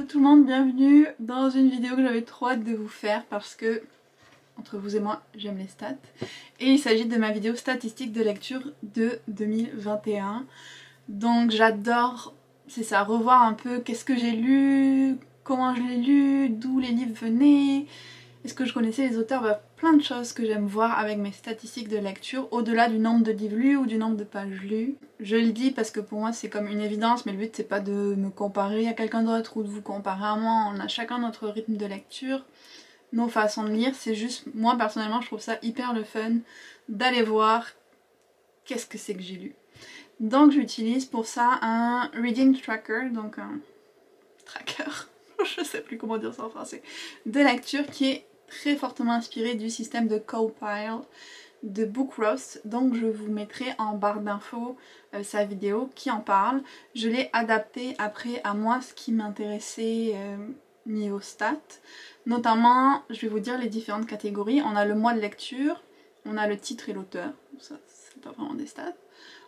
tout le monde, bienvenue dans une vidéo que j'avais trop hâte de vous faire parce que, entre vous et moi, j'aime les stats. Et il s'agit de ma vidéo statistique de lecture de 2021. Donc j'adore, c'est ça, revoir un peu qu'est-ce que j'ai lu, comment je l'ai lu, d'où les livres venaient, est-ce que je connaissais les auteurs, plein de choses que j'aime voir avec mes statistiques de lecture, au-delà du nombre de livres lus ou du nombre de pages lues. Je le dis parce que pour moi c'est comme une évidence, mais le but c'est pas de me comparer à quelqu'un d'autre ou de vous comparer à moi, on a chacun notre rythme de lecture, nos façons de lire, c'est juste, moi personnellement je trouve ça hyper le fun d'aller voir qu'est-ce que c'est que j'ai lu. Donc j'utilise pour ça un reading tracker, donc un tracker, je sais plus comment dire ça en français, de lecture qui est très fortement inspiré du système de Cowpile de Bookroast, donc je vous mettrai en barre d'infos sa vidéo qui en parle. Je l'ai adapté après à moi ce qui m'intéressait niveau stats, notamment je vais vous dire les différentes catégories. On a le mois de lecture, on a le titre et l'auteur, ça c'est pas vraiment des stats.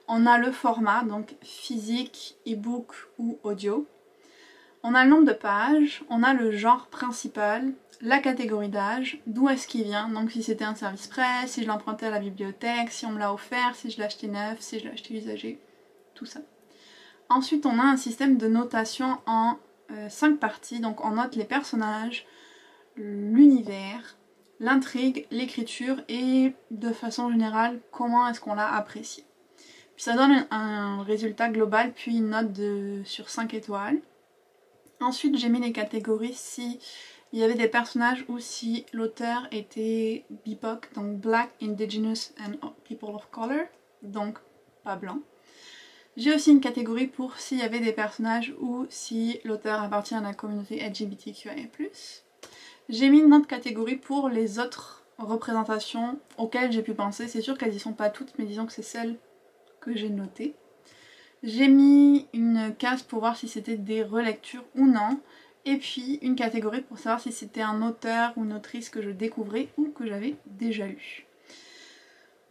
On a le format, donc physique, e-book ou audio. On a le nombre de pages, on a le genre principal, la catégorie d'âge, d'où est-ce qu'il vient, donc si c'était un service presse, si je l'empruntais à la bibliothèque, si on me l'a offert, si je l'ai acheté neuf, si je l'ai acheté usagé, tout ça. Ensuite on a un système de notation en 5 parties, donc on note les personnages, l'univers, l'intrigue, l'écriture et de façon générale comment est-ce qu'on l'a apprécié. Puis ça donne un résultat global puis une note sur 5 étoiles. Ensuite j'ai mis les catégories si il y avait des personnages ou si l'auteur était BIPOC, donc Black, Indigenous and People of Color, donc pas blanc. J'ai aussi une catégorie pour s'il y avait des personnages ou si l'auteur appartient à la communauté LGBTQIA+. J'ai mis une autre catégorie pour les autres représentations auxquelles j'ai pu penser. C'est sûr qu'elles y sont pas toutes, mais disons que c'est celles que j'ai notées. J'ai mis une case pour voir si c'était des relectures ou non. Et puis une catégorie pour savoir si c'était un auteur ou une autrice que je découvrais ou que j'avais déjà lu.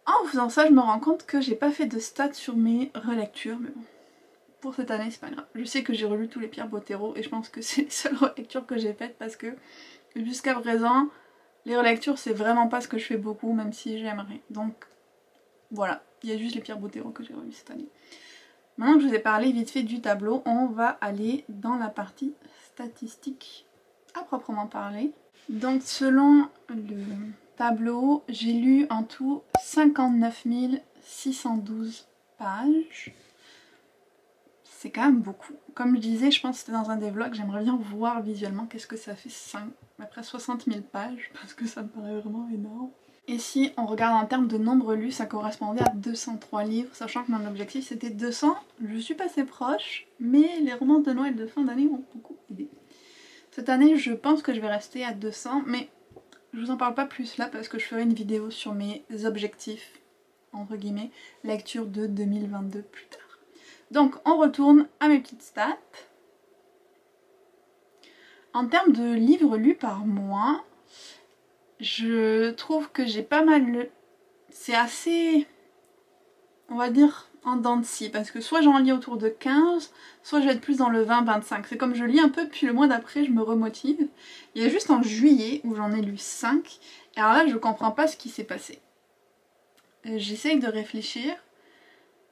En faisant ça, je me rends compte que j'ai pas fait de stats sur mes relectures, mais bon, pour cette année c'est pas grave. Je sais que j'ai relu tous les Pierre Bottero et je pense que c'est les seules relectures que j'ai faites parce que jusqu'à présent, les relectures c'est vraiment pas ce que je fais beaucoup, même si j'aimerais. Donc voilà, il y a juste les Pierre Bottero que j'ai relus cette année. Maintenant que je vous ai parlé vite fait du tableau, on va aller dans la partie statistique à proprement parler. Donc selon le tableau, j'ai lu en tout 59 612 pages. C'est quand même beaucoup. Comme je disais, je pense que c'était dans un des vlogs, j'aimerais bien voir visuellement qu'est-ce que ça fait après 60 000 pages, parce que ça me paraît vraiment énorme. Et si on regarde en termes de nombre lu, ça correspondait à 203 livres, sachant que mon objectif c'était 200. Je suis passée proche, mais les romances de Noël de fin d'année m'ont beaucoup aidé. Cette année, je pense que je vais rester à 200, mais je vous en parle pas plus là parce que je ferai une vidéo sur mes objectifs, entre guillemets, lecture de 2022 plus tard. Donc on retourne à mes petites stats. En termes de livres lus par mois, je trouve que j'ai pas mal... C'est assez, on va dire, en dents de scie, parce que soit j'en lis autour de 15, soit je vais être plus dans le 20-25. C'est comme je lis un peu, puis le mois d'après je me remotive. Il y a juste en juillet où j'en ai lu 5, et alors là je comprends pas ce qui s'est passé. J'essaye de réfléchir,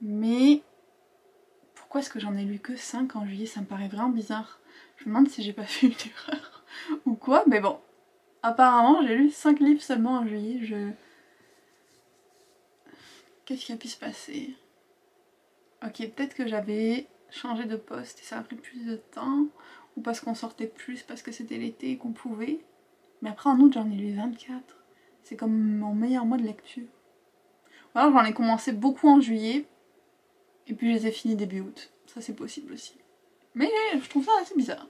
mais pourquoi est-ce que j'en ai lu que 5 en juillet? Ça me paraît vraiment bizarre. Je me demande si j'ai pas fait une erreur ou quoi, mais bon. Apparemment j'ai lu 5 livres seulement en juillet, Qu'est-ce qui a pu se passer? Ok, peut-être que j'avais changé de poste et ça a pris plus de temps, ou parce qu'on sortait plus, parce que c'était l'été et qu'on pouvait. Mais après en août j'en ai lu 24. C'est comme mon meilleur mois de lecture. Ou alors j'en ai commencé beaucoup en juillet, et puis je les ai finis début août. Ça c'est possible aussi. Mais je trouve ça assez bizarre.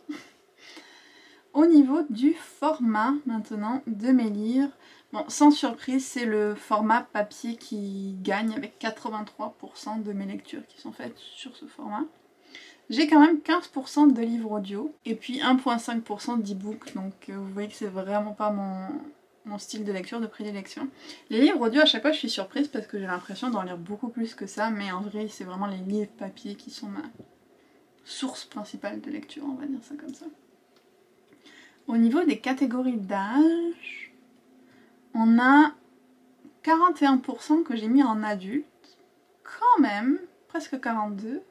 Au niveau du format maintenant de mes livres, bon, sans surprise c'est le format papier qui gagne avec 83% de mes lectures qui sont faites sur ce format. J'ai quand même 15% de livres audio et puis 1,5% d'e-book, donc vous voyez que c'est vraiment pas mon style de lecture de prédilection. Les livres audio à chaque fois je suis surprise parce que j'ai l'impression d'en lire beaucoup plus que ça, mais en vrai c'est vraiment les livres papier qui sont ma source principale de lecture, on va dire ça comme ça. Au niveau des catégories d'âge, on a 41% que j'ai mis en adulte, quand même, presque 42%.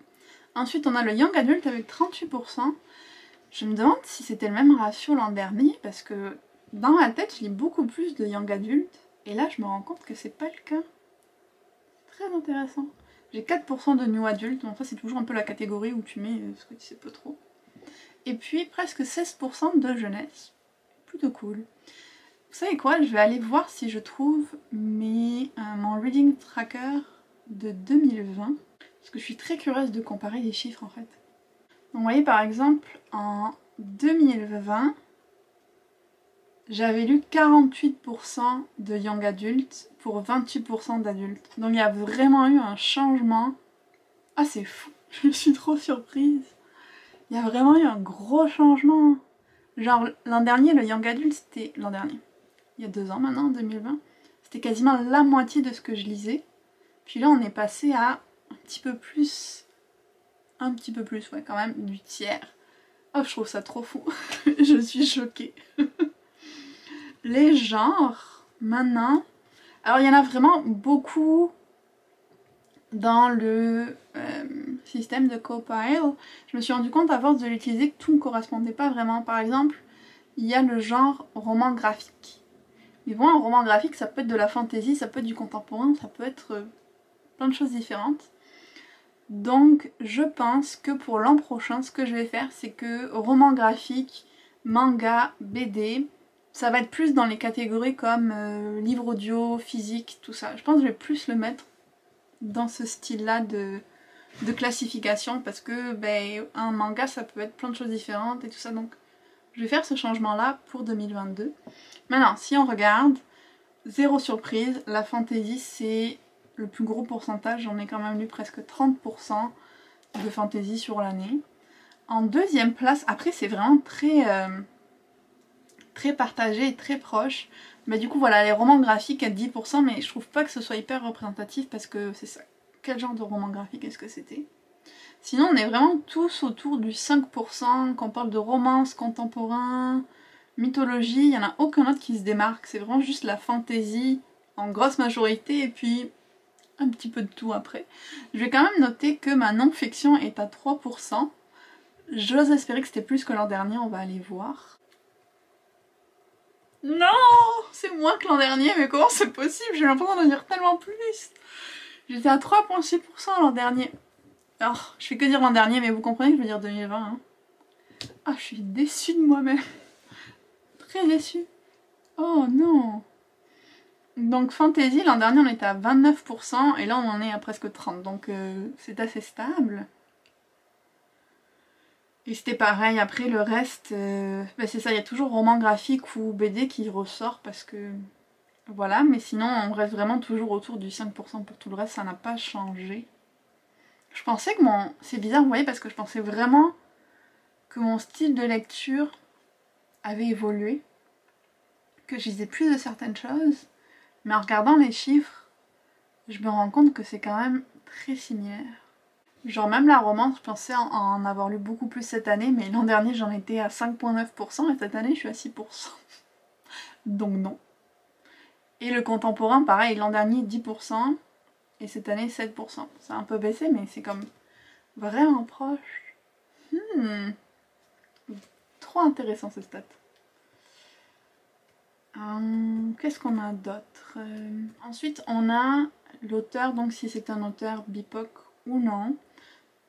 Ensuite, on a le young adulte avec 38%. Je me demande si c'était le même ratio l'an dernier, parce que dans ma tête, je lis beaucoup plus de young adulte, et là, je me rends compte que c'est pas le cas. Très intéressant. J'ai 4% de new adulte, donc ça c'est toujours un peu la catégorie où tu mets ce que tu sais pas trop. Et puis presque 16% de jeunesse. Plutôt cool. Vous savez quoi, je vais aller voir si je trouve mon reading tracker de 2020. Parce que je suis très curieuse de comparer les chiffres en fait. Donc vous voyez par exemple, en 2020, j'avais lu 48% de young adultes pour 28% d'adultes. Donc il y a vraiment eu un changement. Ah c'est fou, je suis trop surprise. Il y a vraiment eu un gros changement. Genre l'an dernier, le young adulte, c'était... L'an dernier, il y a 2 ans maintenant, en 2020, c'était quasiment la moitié de ce que je lisais. Puis là on est passé à un petit peu plus, ouais quand même, du tiers. Oh je trouve ça trop fou, je suis choquée. Les genres, maintenant, alors il y en a vraiment beaucoup dans le système de Copile. Je me suis rendu compte à force de l'utiliser que tout ne correspondait pas vraiment. Par exemple, il y a le genre roman graphique. Mais bon, un roman graphique, ça peut être de la fantasy, ça peut être du contemporain, ça peut être plein de choses différentes. Donc je pense que pour l'an prochain, ce que je vais faire, c'est que roman graphique, manga, BD, ça va être plus dans les catégories comme livre audio, physique, tout ça. Je pense que je vais plus le mettre dans ce style-là de classification parce que ben, un manga, ça peut être plein de choses différentes et tout ça. Donc je vais faire ce changement-là pour 2022. Maintenant, si on regarde, zéro surprise, la fantasy c'est le plus gros pourcentage, j'en ai quand même lu presque 30% de fantasy sur l'année. En deuxième place, après c'est vraiment très partagé et très proche, mais du coup voilà, les romans graphiques à 10%, mais je trouve pas que ce soit hyper représentatif parce que c'est ça. Quel genre de roman graphique est-ce que c'était? Sinon on est vraiment tous autour du 5%, qu'on parle de romance, contemporain, mythologie, il n'y en a aucun autre qui se démarque, c'est vraiment juste la fantasy en grosse majorité et puis un petit peu de tout après. Je vais quand même noter que ma non-fiction est à 3%. J'ose espérer que c'était plus que l'an dernier, on va aller voir. Non, c'est moins que l'an dernier, mais comment c'est possible? J'ai l'impression d'en dire tellement plus. J'étais à 3,6% l'an dernier. Alors, je fais que dire l'an dernier, mais vous comprenez que je veux dire 2020. Hein. Ah, je suis déçue de moi-même. Très déçue. Oh non. Donc fantasy, l'an dernier on était à 29% et là on en est à presque 30%, donc c'est assez stable. Et c'était pareil, après le reste, bah c'est ça, il y a toujours roman graphique ou BD qui ressort parce que... Voilà, mais sinon on reste vraiment toujours autour du 5% pour tout le reste, ça n'a pas changé. Je pensais que mon... C'est bizarre, vous voyez, parce que je pensais vraiment que mon style de lecture avait évolué, que je lisais plus de certaines choses. Mais en regardant les chiffres, je me rends compte que c'est quand même très similaire. Genre même la romance, je pensais en avoir lu beaucoup plus cette année, mais l'an dernier j'en étais à 5,9% et cette année je suis à 6%. Donc non. Et le contemporain, pareil, l'an dernier 10% et cette année 7%. Ça a un peu baissé, mais c'est comme vraiment proche. Trop intéressant ce stat. Qu'est-ce qu'on a d'autre? Ensuite, on a l'auteur, donc si c'est un auteur BIPOC ou non.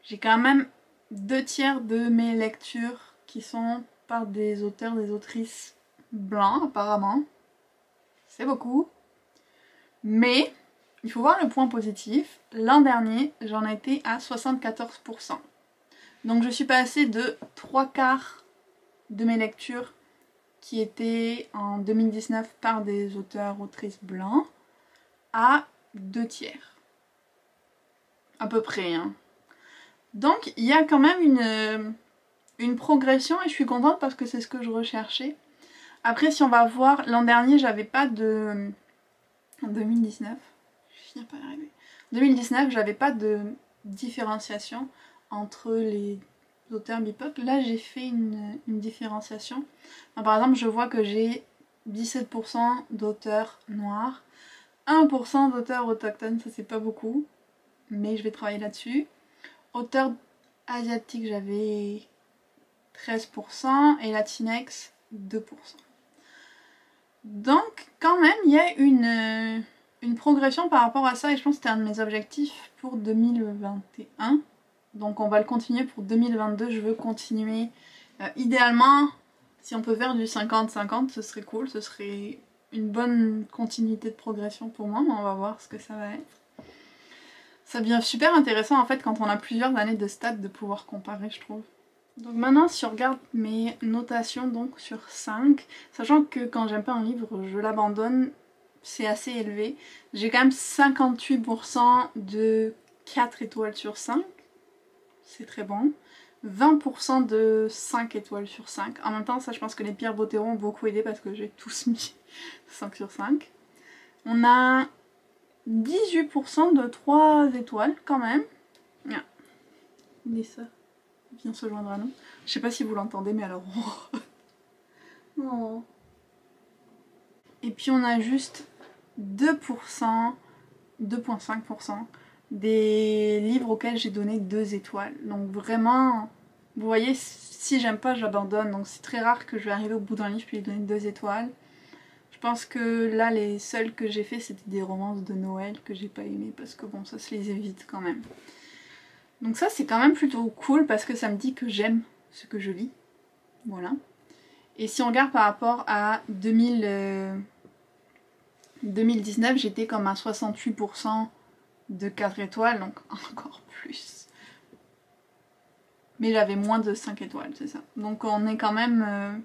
J'ai quand même 2/3 de mes lectures qui sont par des auteurs, des autrices blancs, apparemment. C'est beaucoup. Mais, il faut voir le point positif. L'an dernier, j'en étais à 74%. Donc je suis passée de 3/4 de mes lectures qui étaient en 2019 par des auteurs, autrices blancs, à 2/3. À peu près, hein. Donc il y a quand même une progression et je suis contente parce que c'est ce que je recherchais. Après si on va voir, l'an dernier j'avais pas de... En 2019, je finis pas d'arriver. En 2019 j'avais pas de différenciation entre les auteurs BIPOC. Là j'ai fait une différenciation. Enfin, par exemple je vois que j'ai 17% d'auteurs noirs, 1% d'auteurs autochtones, ça c'est pas beaucoup, mais je vais travailler là-dessus. Auteurs asiatiques j'avais 13% et Latinx 2%. Donc quand même il y a une progression par rapport à ça et je pense que c'était un de mes objectifs pour 2021. Donc on va le continuer pour 2022, je veux continuer. Idéalement, si on peut faire du 50-50, ce serait cool, ce serait une bonne continuité de progression pour moi, mais on va voir ce que ça va être. Ça devient super intéressant en fait quand on a plusieurs années de stats de pouvoir comparer, je trouve. Donc maintenant si on regarde mes notations donc sur 5, sachant que quand j'aime pas un livre je l'abandonne, c'est assez élevé. J'ai quand même 58% de 4 étoiles sur 5, c'est très bon. 20% de 5 étoiles sur 5. En même temps ça je pense que les Pierre Bottero ont beaucoup aidé parce que j'ai tous mis 5 sur 5. On a 18% de 3 étoiles quand même. Yeah. Lisa vient se joindre à nous. Je sais pas si vous l'entendez mais alors... Oh. Et puis on a juste 2%, 2,5% des livres auxquels j'ai donné 2 étoiles. Donc vraiment, vous voyez, si j'aime pas j'abandonne. Donc c'est très rare que je vais arriver au bout d'un livre puis lui donner 2 étoiles. Je pense que là les seuls que j'ai fait c'était des romances de Noël que j'ai pas aimé parce que bon ça se les évite quand même. Donc ça c'est quand même plutôt cool parce que ça me dit que j'aime ce que je lis. Voilà. Et si on regarde par rapport à 2019, j'étais comme à 68% de 4 étoiles, donc encore plus. Mais j'avais moins de 5 étoiles, c'est ça. Donc on est quand même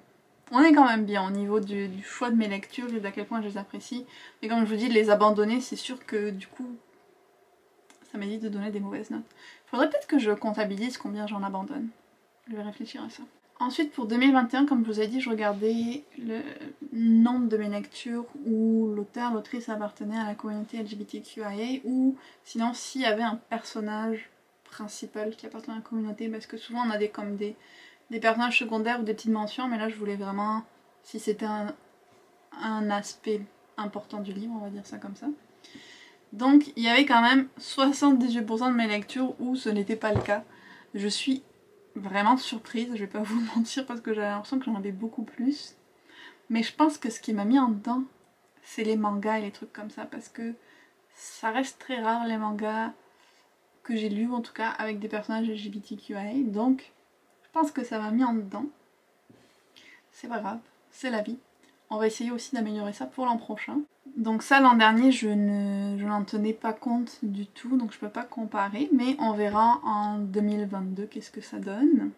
bien au niveau du choix de mes lectures et d'à quel point je les apprécie. Mais comme je vous dis, les abandonner, c'est sûr que du coup, ça m'évite de donner des mauvaises notes. Faudrait peut-être que je comptabilise combien j'en abandonne. Je vais réfléchir à ça. Ensuite pour 2021, comme je vous ai dit, je regardais le nombre de mes lectures où l'auteur, l'autrice appartenait à la communauté LGBTQIA ou sinon s'il y avait un personnage principal qui appartenait à la communauté, parce que souvent on a comme des personnages secondaires ou des petites mentions, mais là je voulais vraiment, si c'était un aspect important du livre, on va dire ça comme ça. Donc il y avait quand même 78% de mes lectures où ce n'était pas le cas. Je suis vraiment surprise, je vais pas vous mentir parce que j'avais l'impression que j'en avais beaucoup plus. Mais je pense que ce qui m'a mis en dedans, c'est les mangas et les trucs comme ça parce que ça reste très rare les mangas que j'ai lus en tout cas avec des personnages LGBTQIA. Donc je pense que ça m'a mis en dedans. C'est pas grave, c'est la vie. On va essayer aussi d'améliorer ça pour l'an prochain. Donc ça l'an dernier je n'en tenais pas compte du tout, donc je peux pas comparer, mais on verra en 2022 qu'est-ce que ça donne.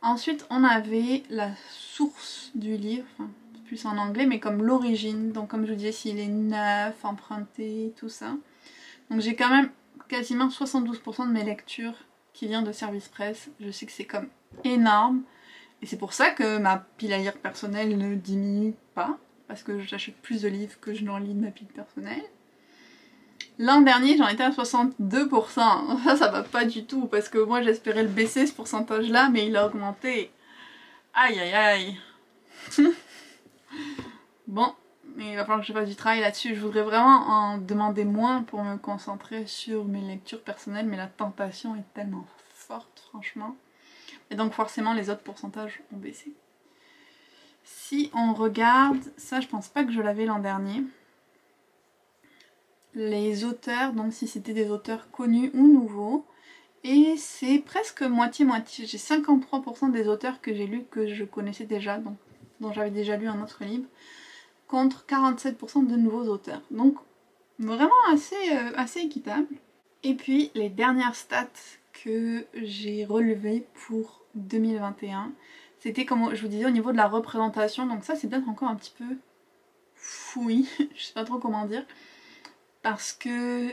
Ensuite on avait la source du livre, enfin plus en anglais, mais comme l'origine, donc comme je vous disais s'il est neuf, emprunté, tout ça. Donc j'ai quand même quasiment 72% de mes lectures qui viennent de Service Presse, je sais que c'est comme énorme. Et c'est pour ça que ma pile à lire personnelle ne diminue pas, parce que j'achète plus de livres que je n'en lis de ma pile personnelle. L'an dernier, j'en étais à 62%. Ça va pas du tout, parce que moi j'espérais le baisser ce pourcentage-là, mais il a augmenté. Aïe aïe aïe. Bon, il va falloir que je fasse du travail là-dessus. Je voudrais vraiment en demander moins pour me concentrer sur mes lectures personnelles, mais la tentation est tellement forte, franchement. Et donc forcément les autres pourcentages ont baissé. Si on regarde, ça je pense pas que je l'avais l'an dernier. Les auteurs, donc si c'était des auteurs connus ou nouveaux. Et c'est presque moitié-moitié. J'ai 53% des auteurs que j'ai lus que je connaissais déjà, donc, dont j'avais déjà lu un autre livre, contre 47% de nouveaux auteurs. Donc vraiment assez équitable. Et puis les dernières stats que j'ai relevées pour 2021, c'était comme je vous disais au niveau de la représentation, donc ça c'est peut-être encore un petit peu fouillis, je sais pas trop comment dire, parce que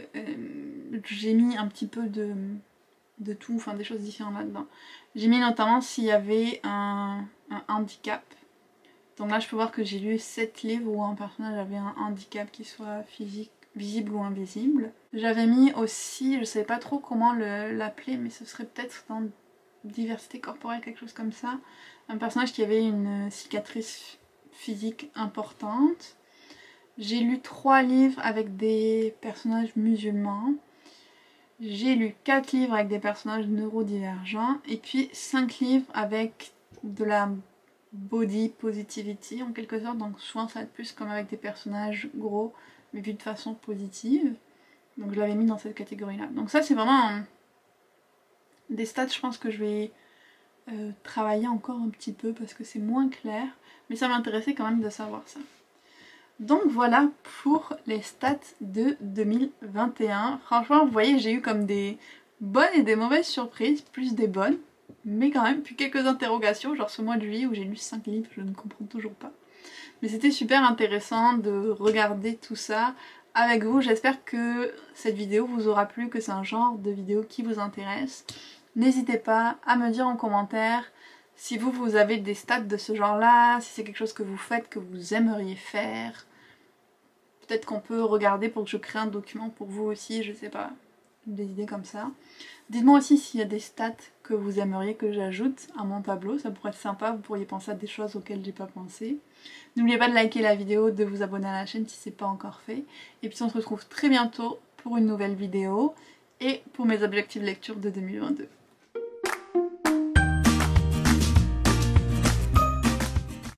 j'ai mis un petit peu de tout, enfin des choses différentes là-dedans. J'ai mis notamment s'il y avait un handicap. Donc là je peux voir que j'ai lu 7 livres où un personnage avait un handicap qui soit physique, visible ou invisible. J'avais mis aussi, je savais pas trop comment l'appeler, mais ce serait peut-être dans diversité corporelle, quelque chose comme ça. Un personnage qui avait une cicatrice physique importante. J'ai lu 3 livres avec des personnages musulmans. J'ai lu 4 livres avec des personnages neurodivergents. Et puis 5 livres avec de la body positivity en quelque sorte. Donc souvent ça va être plus comme avec des personnages gros, mais vu de façon positive. Donc je l'avais mis dans cette catégorie-là. Donc ça c'est vraiment des stats, je pense que je vais travailler encore un petit peu parce que c'est moins clair. Mais ça m'intéressait quand même de savoir ça. Donc voilà pour les stats de 2021. Franchement, vous voyez, j'ai eu comme des bonnes et des mauvaises surprises, plus des bonnes. Mais quand même, puis quelques interrogations, genre ce mois de juillet où j'ai lu 5 livres, je ne comprends toujours pas. Mais c'était super intéressant de regarder tout ça avec vous. J'espère que cette vidéo vous aura plu, que c'est un genre de vidéo qui vous intéresse. N'hésitez pas à me dire en commentaire si vous avez des stats de ce genre-là, si c'est quelque chose que vous faites, que vous aimeriez faire. Peut-être qu'on peut regarder pour que je crée un document pour vous aussi, je sais pas, des idées comme ça. Dites-moi aussi s'il y a des stats que vous aimeriez que j'ajoute à mon tableau, ça pourrait être sympa, vous pourriez penser à des choses auxquelles j'ai pas pensé. N'oubliez pas de liker la vidéo, de vous abonner à la chaîne si c'est pas encore fait. Et puis on se retrouve très bientôt pour une nouvelle vidéo et pour mes objectifs lecture de 2022.